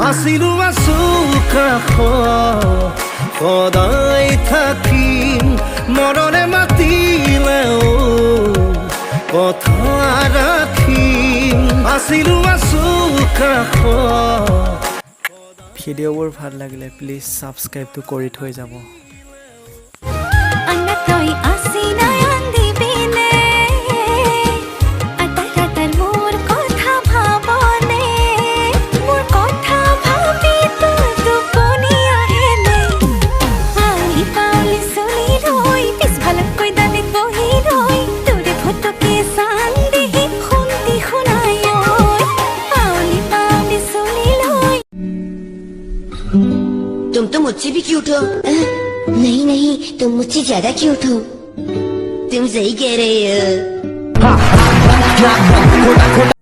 আছিলো আছো কাষ সদায় থাকিম মৰৰে মাতিলেও কথা ৰাখিম আছিলো আছো কাষ ভিডিঅ'বোৰ ভাল লাগিলে প্লিজ ছাবস্ক্ৰাইবটো কৰি থৈ যাব तुम तो मुझसे भी क्यूट हो नहीं नहीं तुम मुझसे ज्यादा क्यूट हो तुम सही कह रहे हो